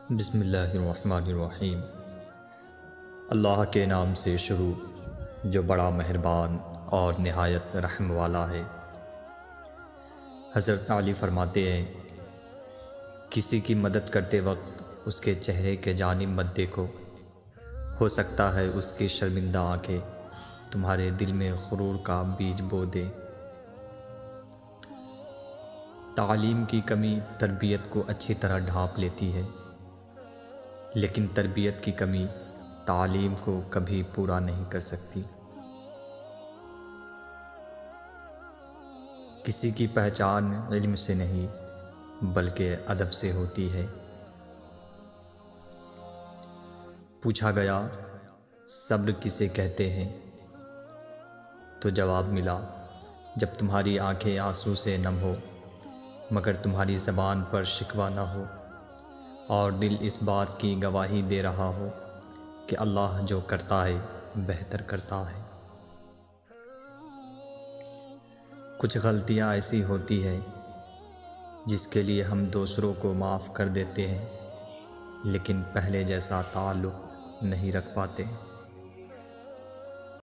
بسم اللہ الرحمن الرحیم۔ اللہ کے نام سے شروع جو بڑا مہربان اور نہایت رحم والا ہے۔ حضرت علی فرماتے ہیں، کسی کی مدد کرتے وقت اس کے چہرے کے جانب مت دیکھو، ہو سکتا ہے اس کی شرمندہ آنکھیں تمہارے دل میں غرور کا بیج بو دیں۔ تعلیم کی کمی تربیت کو اچھی طرح ڈھانپ لیتی ہے، لیکن تربیت کی کمی تعلیم کو کبھی پورا نہیں کر سکتی۔ کسی کی پہچان علم سے نہیں بلکہ ادب سے ہوتی ہے۔ پوچھا گیا، صبر کسے کہتے ہیں؟ تو جواب ملا، جب تمہاری آنکھیں آنسو سے نم ہو مگر تمہاری زبان پر شکوہ نہ ہو اور دل اس بات کی گواہی دے رہا ہو کہ اللہ جو کرتا ہے بہتر کرتا ہے۔ کچھ غلطیاں ایسی ہوتی ہیں جس کے لیے ہم دوسروں کو معاف کر دیتے ہیں، لیکن پہلے جیسا تعلق نہیں رکھ پاتے۔